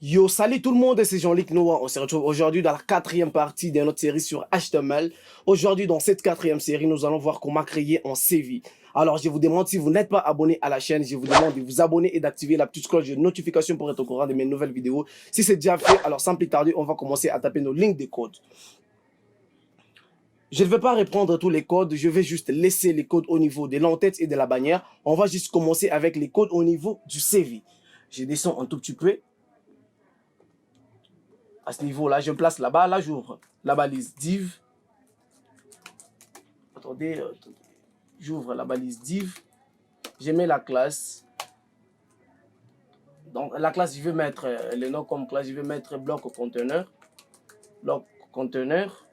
Yo, salut tout le monde, c'est Jean-Luc Noah. On se retrouve aujourd'hui dans la quatrième partie de notre série sur HTML. Aujourd'hui, dans cette quatrième série, nous allons voir comment créer un CV. Alors, je vous demande, si vous n'êtes pas abonné à la chaîne, je vous demande de vous abonner et d'activer la petite cloche de notification pour être au courant de mes nouvelles vidéos. Si c'est déjà fait, alors sans plus tarder, on va commencer à taper nos lignes de code. Je ne vais pas reprendre tous les codes, je vais juste laisser les codes au niveau de l'entête et de la bannière. On va juste commencer avec les codes au niveau du CV. Je descends un tout petit peu. À ce niveau-là, je me place là-bas. Là, j'ouvre la balise div. Attendez, j'ouvre la balise div. Je mets la classe. Donc, la classe, je vais mettre le nom comme classe. Je vais mettre bloc conteneur. Bloc conteneur.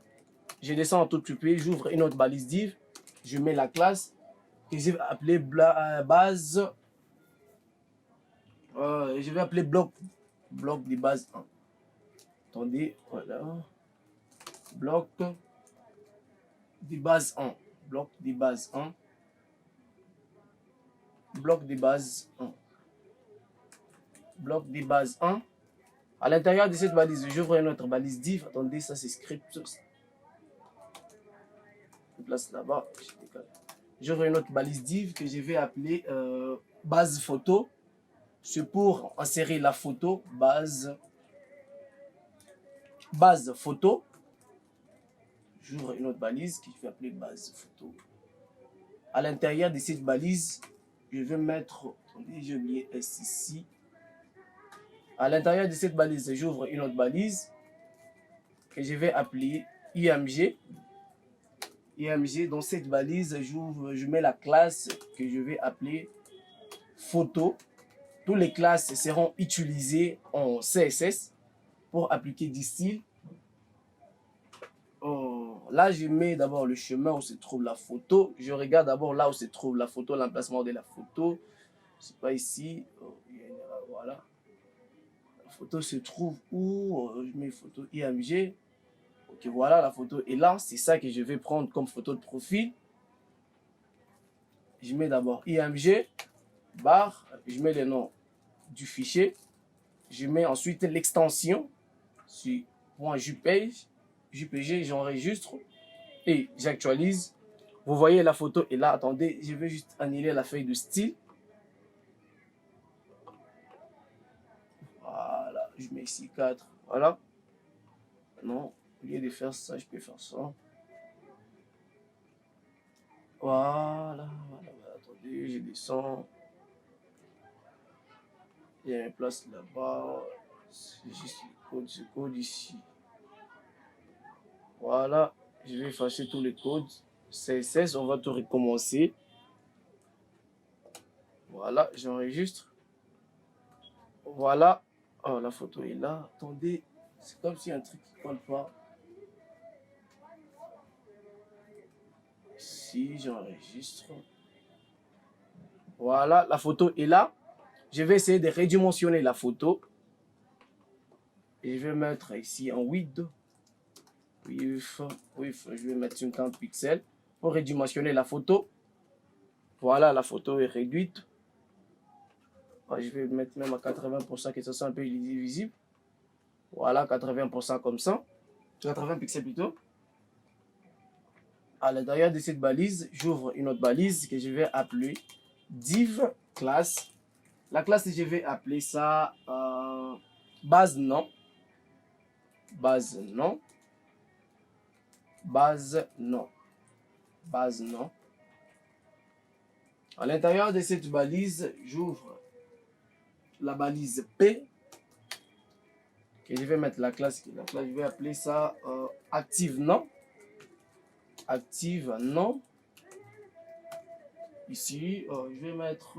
Je descends un tout petit peu. J'ouvre une autre balise div. Je mets la classe que je vais appeler base. Je vais appeler bloc de base 1. Attendez, voilà. Bloc de base 1. Bloc de base 1. Bloc de base 1. Bloc de base 1. À l'intérieur de cette balise, j'ouvre une autre balise div. Attendez, ça c'est script. Je place là-bas. J'ouvre une autre balise div que je vais appeler base photo. C'est pour insérer la photo. Base photo. J'ouvre une autre balise que je vais appeler base photo. À l'intérieur de cette balise, je vais mettre. Attendez, j'ai oublié S ici. À l'intérieur de cette balise, j'ouvre une autre balise que je vais appeler IMG. IMG, dans cette balise, je mets la classe que je vais appeler photo. Toutes les classes seront utilisées en CSS pour appliquer du style. Là, je mets d'abord le chemin où se trouve la photo. Je regarde d'abord là où se trouve la photo, l'emplacement de la photo. C'est pas ici. Voilà. La photo se trouve où? Je mets photo IMG. Ok, voilà, la photo est là. C'est ça que je vais prendre comme photo de profil. Je mets d'abord IMG, barre. Je mets le nom du fichier. Je mets ensuite l'extension sur .jpg, j'enregistre et j'actualise. Vous voyez, la photo est là. Attendez, je vais juste annuler la feuille de style. Voilà, je mets ici 4. Voilà. Non, au lieu de faire ça, je peux faire ça. Voilà. Attendez, je descends. Il y a une place là-bas. C'est juste ce code ici. Voilà, je vais effacer tous les codes. CSS, on va tout recommencer. Voilà, j'enregistre. Voilà. Oh, la photo est là. Attendez, c'est comme si un truc qui ne colle pas. Si j'enregistre. Voilà, la photo est là. Je vais essayer de redimensionner la et je vais mettre ici en width. Width, je vais mettre 50 pixels pour redimensionner la photo. Voilà, la photo est réduite. Je vais mettre même à 80% que ça soit un peu visible. Voilà, 80% comme ça. 80 pixels plutôt. À l'intérieur de cette balise, j'ouvre une autre balise que je vais appeler div class. La classe, je vais appeler ça base nom. Base nom. Base nom. Base nom. À l'intérieur de cette balise, j'ouvre la balise P. Que je vais mettre la classe, je vais appeler ça active nom. Active nom. Ici, je vais mettre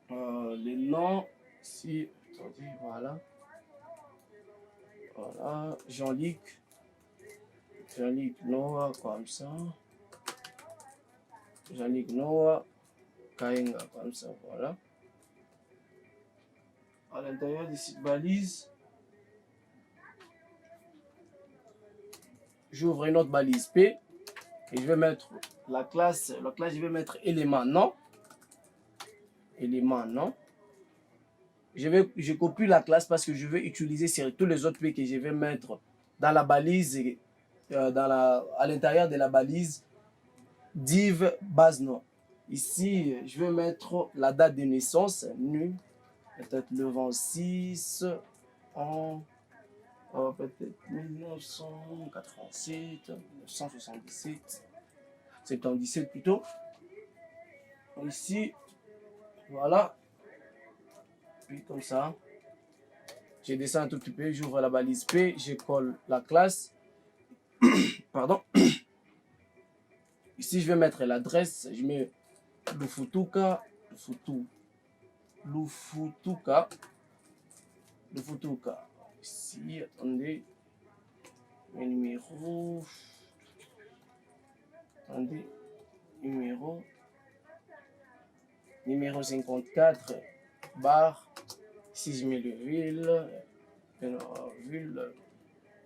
les noms. Ici, attendez, voilà. Voilà, Jean-Luc Noah, comme ça. Jean-Luc Noah, Kainga, comme ça, voilà. À l'intérieur de cette balise, j'ouvre une autre balise P et je vais mettre la classe, je vais mettre élément nom. Élément nom. je copie la classe parce que je vais utiliser sur tous les autres P que je vais mettre dans la balise, à l'intérieur de la balise div base nom. Ici, je vais mettre la date de naissance, nu, peut-être le 26 en peut-être 1987, 1977, 77 plutôt. Ici, voilà. Puis comme ça, je descends un tout petit peu, j'ouvre la balise P, je colle la classe. Pardon. Ici, je vais mettre l'adresse, je mets Lufutuka, Lufutuka. Ici, attendez, le numéro, attendez, numéro 54, barre, ici je mets le ville,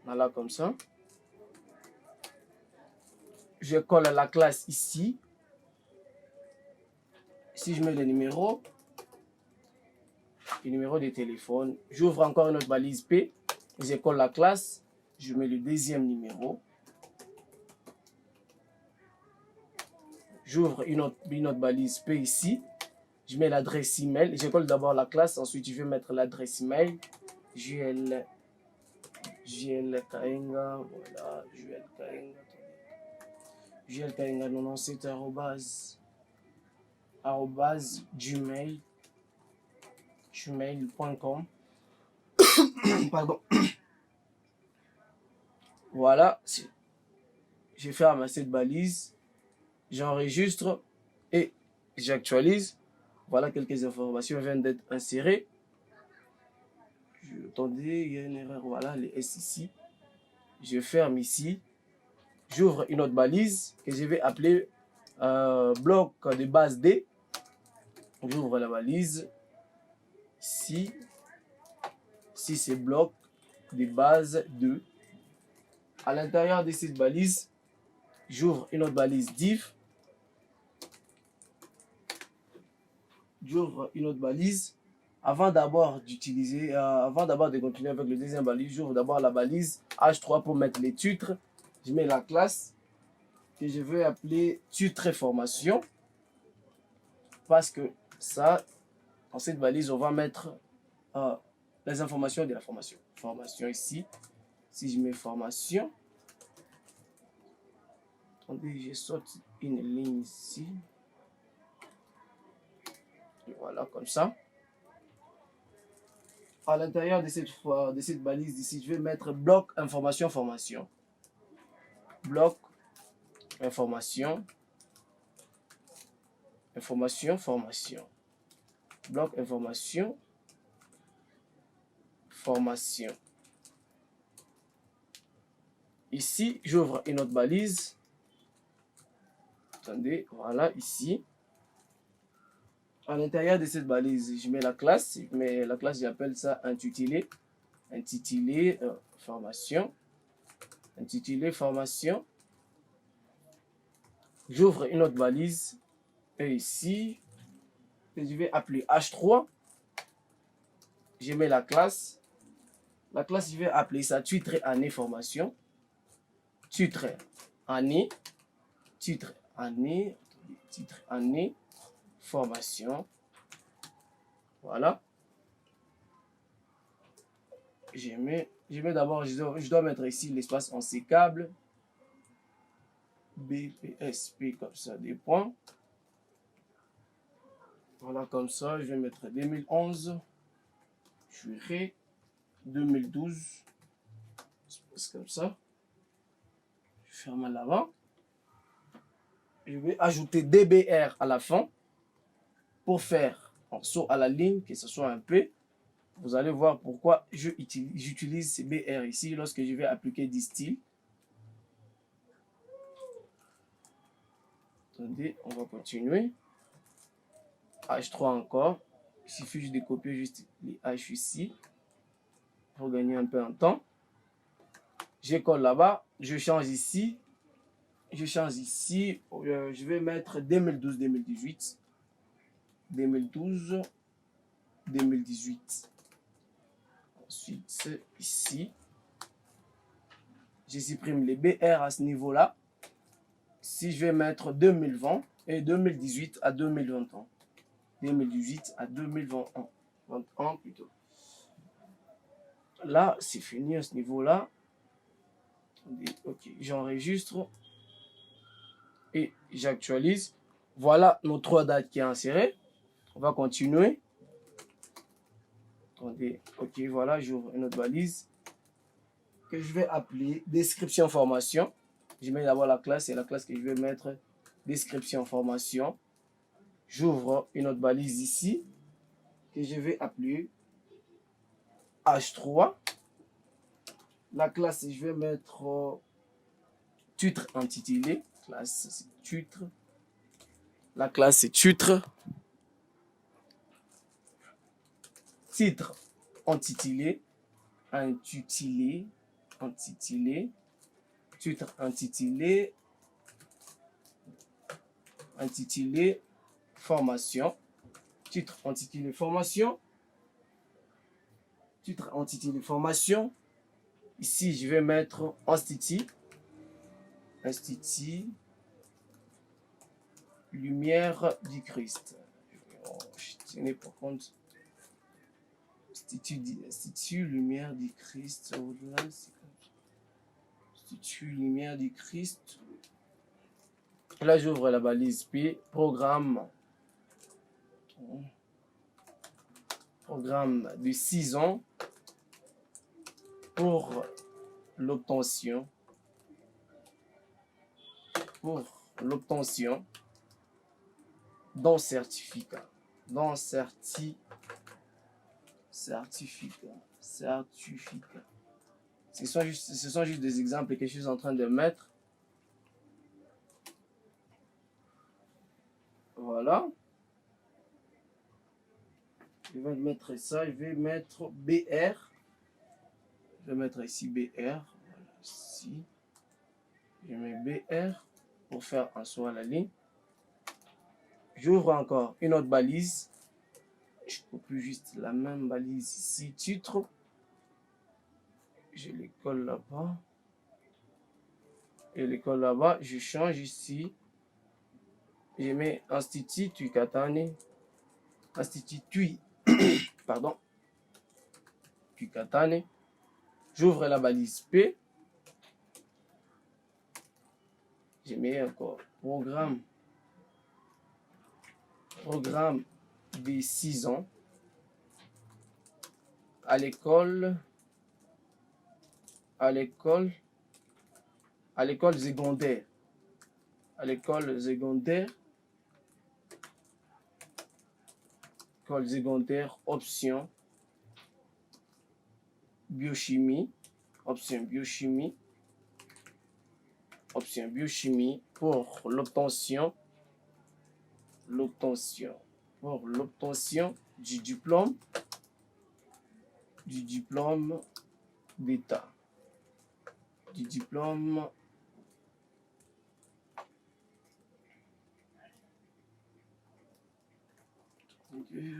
voilà comme ça. Je colle la classe ici. Si je mets le numéro de téléphone, j'ouvre encore une autre balise P, je colle la classe, je mets le deuxième numéro. J'ouvre une autre balise P ici, je mets l'adresse email, je colle d'abord la classe, ensuite je vais mettre l'adresse email, JL Kaenga, voilà, JL Kaenga 97 gmail.com. Pardon. Voilà, je ferme cette balise, j'enregistre et j'actualise. Voilà, quelques informations viennent d'être insérées. Attendez, il y a une erreur, voilà, les S ici. Je ferme ici. J'ouvre une autre balise que je vais appeler bloc de base D. J'ouvre la balise. Ici, c'est bloc de base 2. À l'intérieur de cette balise, j'ouvre une autre balise div. J'ouvre une autre balise. Avant d'abord de continuer avec le deuxième balise, j'ouvre d'abord la balise H3 pour mettre les titres. Je mets la classe que je vais appeler titre formation. Parce que ça, dans cette balise, on va mettre les informations de la formation. Formation ici. Si je mets formation, attendez, je saute une ligne ici. Et voilà, comme ça. À l'intérieur de cette balise ici, je vais mettre bloc information formation. Bloc information formation. Bloc information formation. Ici, j'ouvre une autre balise. Attendez, voilà, ici. À l'intérieur de cette balise, je mets la classe. Mais la classe, j'appelle ça intitulé. Intitulé formation. Intitulé formation. J'ouvre une autre balise. Et ici, je vais appeler H3. Je mets la classe. La classe, je vais appeler ça titre année formation. Titre année. Titre année. Titre année. Formation. Voilà. Je mets d'abord, je dois mettre ici l'espace en sécable. BPSP comme ça, des points. Voilà, comme ça, je vais mettre 2011. Jury 2012. C'est comme ça. Je ferme à l'avant. Je vais ajouter DBR à la fin pour faire en saut à la ligne, que ce soit un P. Vous allez voir pourquoi j'utilise ces BR ici lorsque je vais appliquer distill. Attendez, on va continuer. H3 encore. Il suffit juste de copier juste les H ici pour gagner un peu en temps. Je colle là-bas. Je change ici. Je vais mettre 2012-2018. 2012. 2018. Ensuite, ici, je supprime les BR à ce niveau-là. Si je vais mettre 2020 et 2018 à 2021. 2018 à 2021. 21 plutôt. Là, c'est fini à ce niveau-là. Ok, j'enregistre et j'actualise. Voilà nos 3 dates qui est insérées. On va continuer. Attendez, ok, voilà, j'ouvre une autre valise que je vais appeler description formation. Je mets d'abord la classe et la classe que je vais mettre description formation. J'ouvre une autre balise ici que je vais appeler H3. La classe, je vais mettre titre intitulé. Classe, c'est titre. La classe, c'est titre. Titre intitulé. Intitulé. Intitulé. Titre intitulé. Intitulé formation. Titre intitulé formation. Titre intitulé formation. Ici, je vais mettre Institut. Institut Lumière du Christ. Je tenais pour compte. Institut Lumière du Christ. Institut Lumière du Christ. Là, j'ouvre la balise P. Programme. Programme de 6 ans pour l'obtention. D'un certificat. Certificat. Ce sont juste des exemples que je suis en train de mettre. Voilà. Je vais mettre ça. Je vais mettre BR. Je vais mettre ici BR. Voilà, ici. Je mets BR pour faire un saut à la ligne. J'ouvre encore une autre balise. Je copie juste la même balise ici. Titre. Je les colle là-bas. Et les colle là-bas. Je change ici. Je mets Institut Tuikatane. Institut pardon. Tuikatane. J'ouvre la balise P. Je mets encore programme des 6 ans à l'école secondaire. École secondaire, option biochimie. Option biochimie pour l'obtention du diplôme d'État.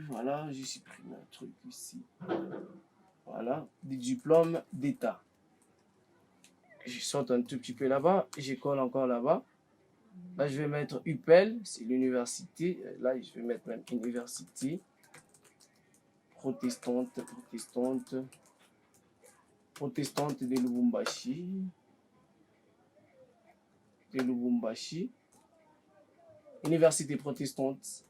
Voilà, j'ai supprimé un truc ici. Voilà, du diplôme d'État. Je saute un tout petit peu là-bas, je colle encore là-bas. Là, je vais mettre UPEL, c'est l'université. Là, je vais mettre même université protestante de Lubumbashi. Université protestante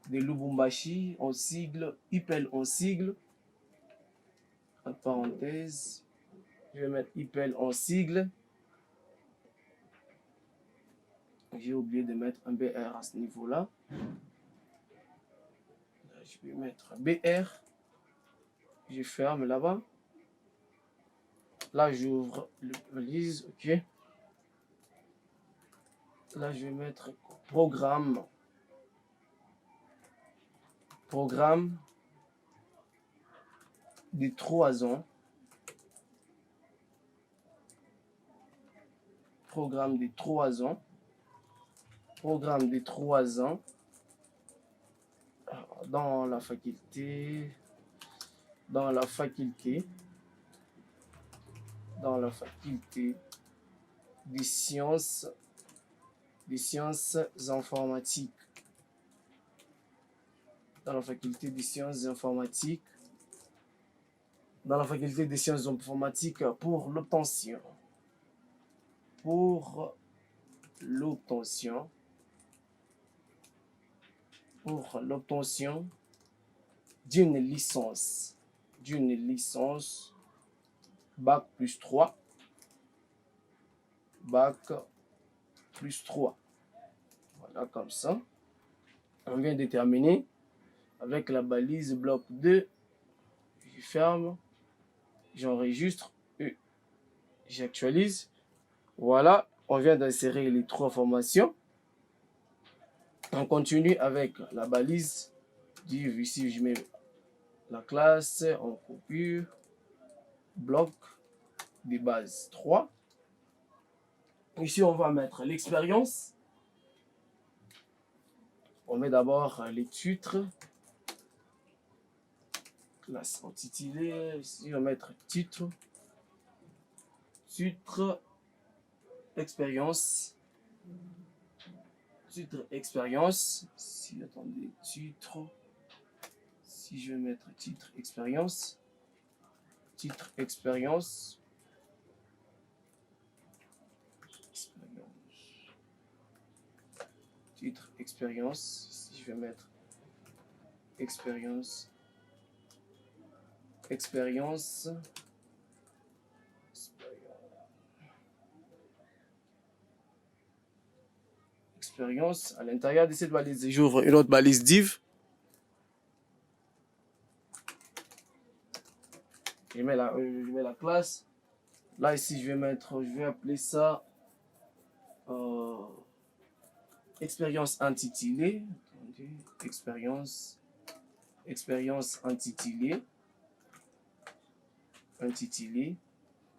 de Lubumbashi, en sigle, UPEL en sigle. Entre parenthèses, je vais mettre UPEL en sigle. J'ai oublié de mettre un BR à ce niveau-là. Je vais mettre un BR. Je ferme là-bas. Là, j'ouvre le valise. OK. Là, je vais mettre programme des 3 ans. Programme des 3 ans. dans la faculté des sciences informatiques. Dans la faculté des sciences informatiques. Dans la faculté des sciences informatiques pour l'obtention d'une licence bac plus 3. Voilà, comme ça. On vient de terminer avec la balise bloc 2. Je ferme, j'enregistre, j'actualise. Voilà, on vient d'insérer les 3 formations. On continue avec la balise div. Ici, je mets la classe, on copie, bloc des bases 3. Ici, on va mettre l'expérience. On met d'abord les titres. Classe intitulée. Ici, on va mettre titre, expérience. Si, attendez, titre. Si je vais mettre titre, expérience. Si je vais mettre expérience. À l'intérieur de cette balise, j'ouvre une autre balise div. Je mets la classe. Là, ici, je vais appeler ça expérience intitulée. Attendez, expérience intitulée.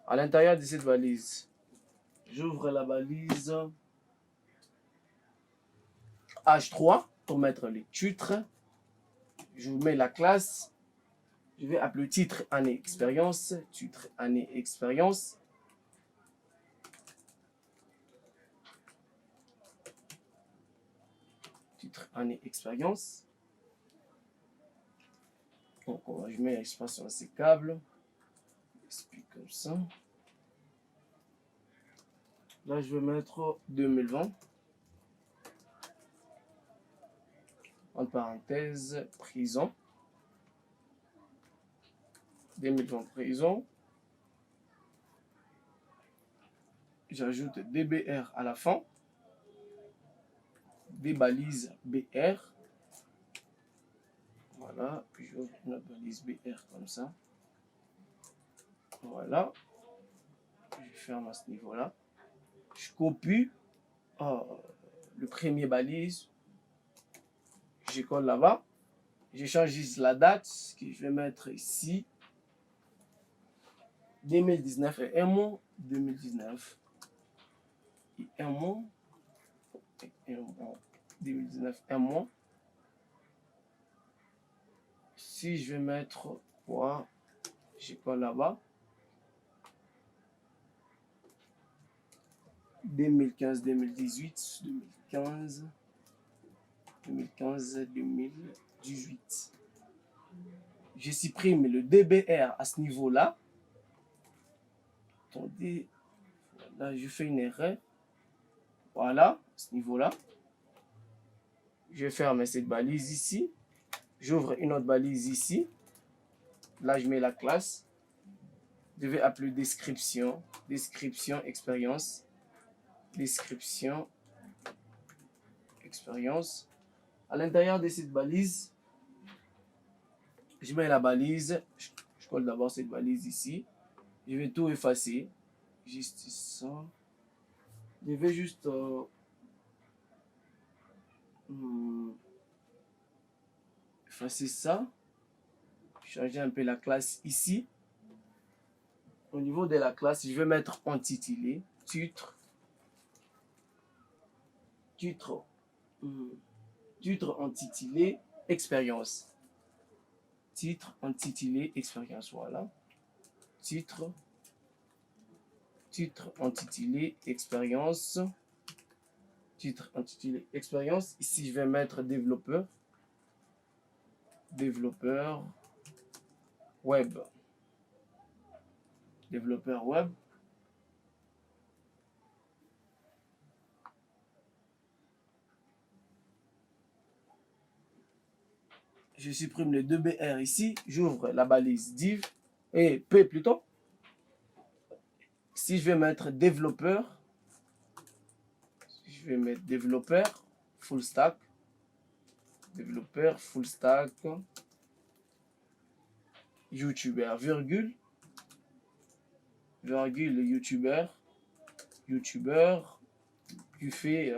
À l'intérieur de cette balise, j'ouvre la balise H3 pour mettre les titres. Je vous mets la classe. Je vais appeler titre année expérience. Titre année expérience. Donc, je mets l'espace sur ces câbles. Comme ça. Là, je vais mettre 2020. Entre parenthèses, prison. 2020 prison. J'ajoute DBR à la fin. Des balises BR. Voilà. Puis j'ouvre une balise BR comme ça. Voilà. Je ferme à ce niveau-là. Je copie le premier balise. Je colle là-bas. Je change juste la date que je vais mettre ici. 2019 et un mois. 2019 et un mois. 2019 un mois. Si je vais mettre quoi, je colle là-bas. 2015, 2018, 2015, 2018. Je supprime le DBR à ce niveau-là. Attendez, là je fais une erreur. Voilà, à ce niveau-là. Je ferme cette balise ici. J'ouvre une autre balise ici. Là, je mets la classe. Je vais appeler description, expérience. Description, expérience. À l'intérieur de cette balise, je mets la balise. Je colle d'abord cette balise ici. Je vais tout effacer. Juste ça. Je vais juste effacer ça. Changer un peu la classe ici. Au niveau de la classe, je vais mettre intitulé, titre intitulé, expérience. Titre intitulé expérience. Voilà. Titre intitulé expérience. Titre intitulé expérience. Ici, je vais mettre développeur. Développeur web. Développeur web. Je supprime les deux BR ici. J'ouvre la balise div et P plutôt. Si je vais mettre développeur, je vais mettre développeur full stack. Développeur full stack. YouTuber, virgule. Virgule YouTuber. YouTuber. Tu fais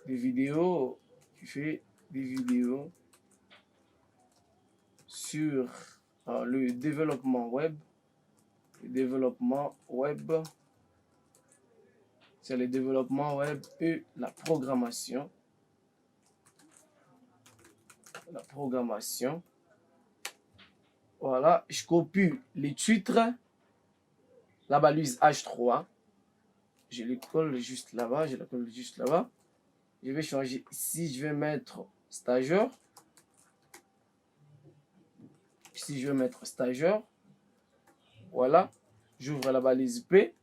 des vidéos. Tu fais des vidéos sur le développement web. Le développement web. C'est le développement web et la programmation. La programmation. Voilà, je copie les titres, la balise H3. Je le colle juste là-bas, je la colle juste là-bas. Je vais changer ici, je vais mettre stagiaire. Ici, je vais mettre stagiaire. Voilà, j'ouvre la balise P.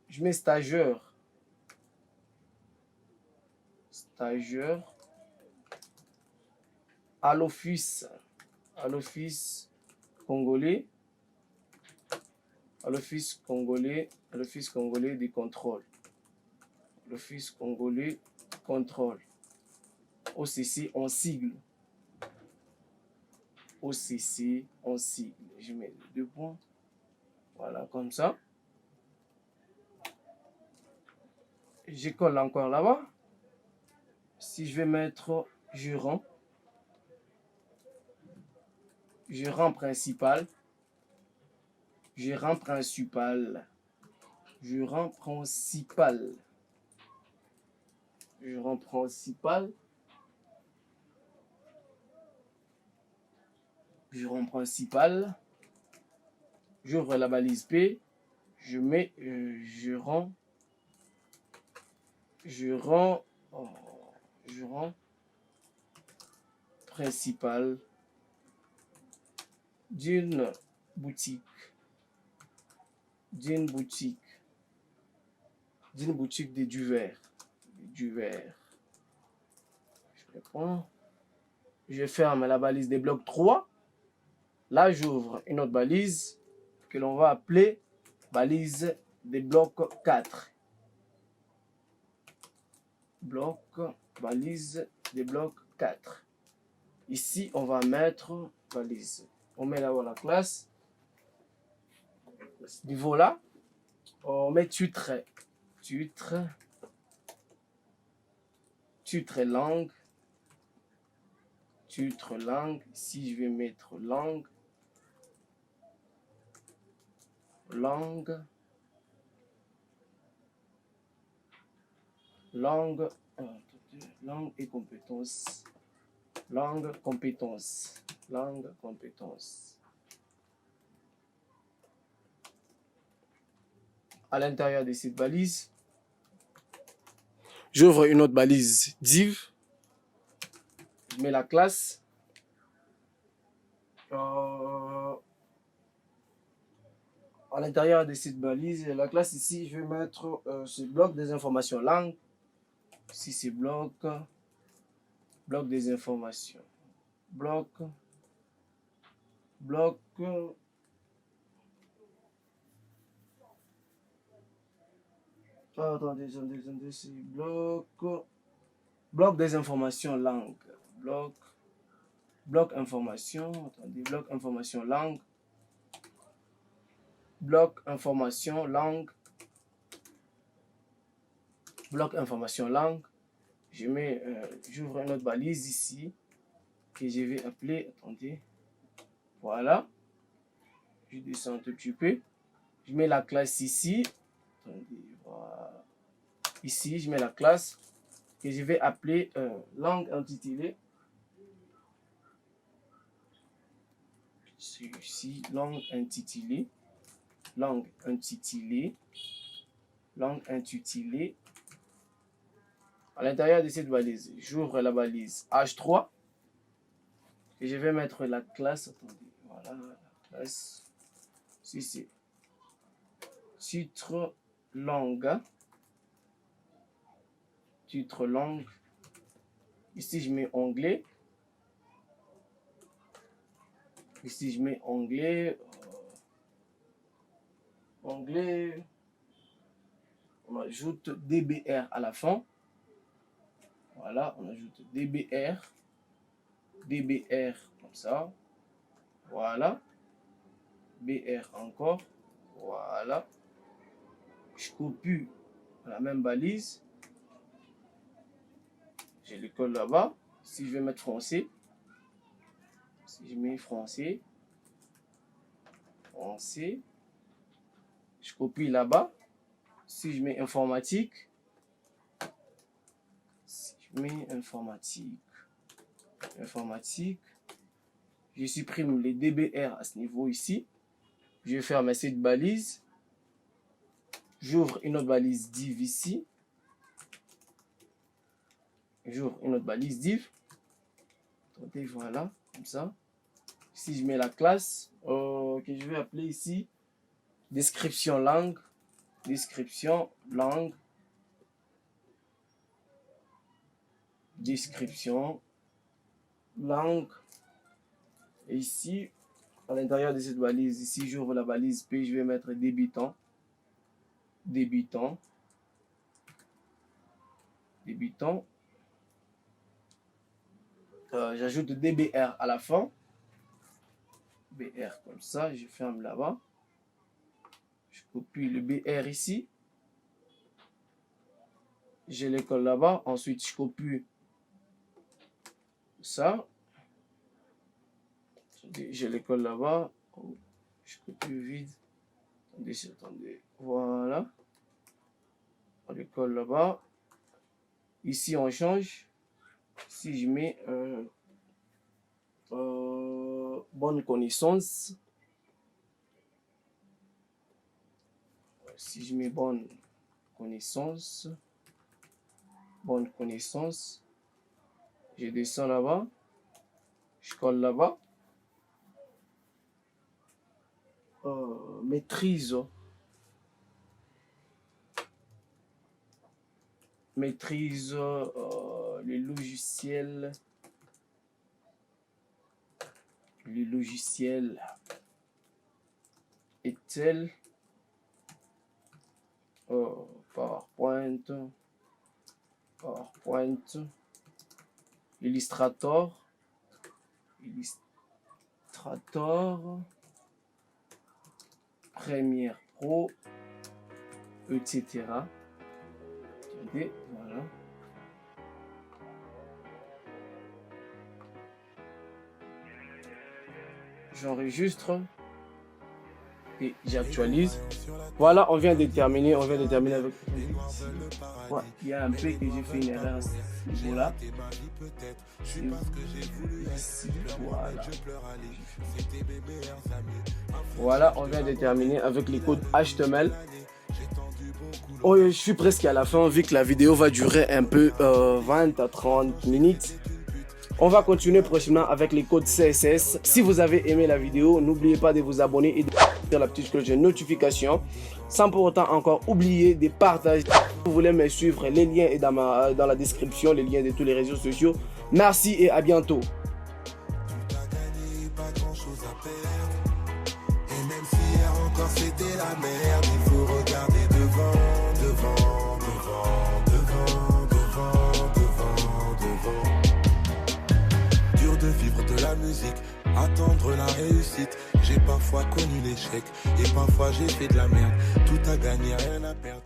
Je mets stagiaire. Stagiaire. À l'office congolais. À l'office congolais des contrôles. L'office congolais contrôle. OCC en sigle. OCC en sigle. Je mets deux points. Voilà, comme ça. Je colle encore là-bas. Si je vais mettre gérant. Gérant principal. Gérant principal. Gérant principal. Gérant principal. Gérant principal. J'ouvre la balise P. Je mets gérant principal d'une boutique. D'une boutique de Duvert. Duvert. Je prends. Je ferme la balise des blocs 3. Là, j'ouvre une autre balise que l'on va appeler balise des blocs 4. Balise des blocs 4. Ici, on va mettre balise. On met là-haut la classe. Ce niveau-là, on met titre langue. Titre langue. Ici, je vais mettre langue. Langue et compétences. Langue, compétences. À l'intérieur de cette balise, j'ouvre une autre balise div. Je mets la classe. À l'intérieur de cette balise, la classe ici, je vais mettre ce bloc des informations langue. Ici, c'est bloc des informations. Bloc. Attendez, c'est bloc des informations langue. Bloc information. Attendez, bloc information langue. Bloc information langue. Bloc information langue. J'ouvre une autre balise ici que je vais appeler. Attendez. Voilà. Je descends un tout petit peu. Je mets la classe ici. Attendez, voilà. Ici, je mets la classe. que je vais appeler langue intitulée. Celui-ci, langue intitulée. Langue intitulée. Langue intitulée. À l'intérieur de cette valise, j'ouvre la valise H3 et je vais mettre la classe. Attendez, voilà la classe. Si c'est titre langue. Titre langue. Ici, je mets anglais. Ici, je mets anglais. Anglais. On ajoute DBR à la fin. Voilà, on ajoute DBR. DBR comme ça. Voilà. BR encore. Voilà. Je copie la même balise. Je le colle là-bas. Si je vais mettre français. Si je mets français. Français. Je copie là-bas. Si je mets informatique. Si je mets informatique. Informatique. Je supprime les DBR à ce niveau ici. Je vais fermer cette balise. J'ouvre une autre balise div ici. J'ouvre une autre balise div. Attendez, voilà, comme ça. Si je mets la classe que je vais appeler ici description langue. Description langue. Description langue. Et ici, à l'intérieur de cette balise, ici, j'ouvre la balise P, je vais mettre débutant. Débutant. Débutant. J'ajoute DBR à la fin. BR comme ça, je ferme là-bas. Je copie le BR ici. Je le colle là-bas. Ensuite, je copie ça. Je le colle là-bas. Je copie vide. Attendez, attendez. Voilà. On le colle là-bas. Ici, on change. Si je mets bonne connaissance. Si je mets bonne connaissance. Bonne connaissance. Je descends là-bas. Je colle là-bas. Maîtrise. Maîtrise les logiciels. Le logiciel Excel. PowerPoint. PowerPoint. Illustrator. Illustrator. Premiere Pro, etc. Regardez, voilà. J'enregistre et j'actualise. Voilà, on vient de terminer. On vient de terminer avec. Ouais, il y a un peu que j'ai fait une erreur à ce niveau-là. Voilà. Voilà, on vient de terminer avec les codes HTML. Oh, je suis presque à la fin vu que la vidéo va durer un peu 20 à 30 minutes. On va continuer prochainement avec les codes CSS. Si vous avez aimé la vidéo, n'oubliez pas de vous abonner et de faire la petite cloche de notification. Sans pour autant encore oublier de partager. Si vous voulez me suivre, les liens sont dans la description, les liens de tous les réseaux sociaux. Merci et à bientôt. C'était la merde, il faut regarder devant, devant, devant, devant, devant, devant, devant. Dur de vivre de la musique, attendre la réussite. J'ai parfois connu l'échec et parfois j'ai fait de la merde. Tout à gagner, rien à perdre.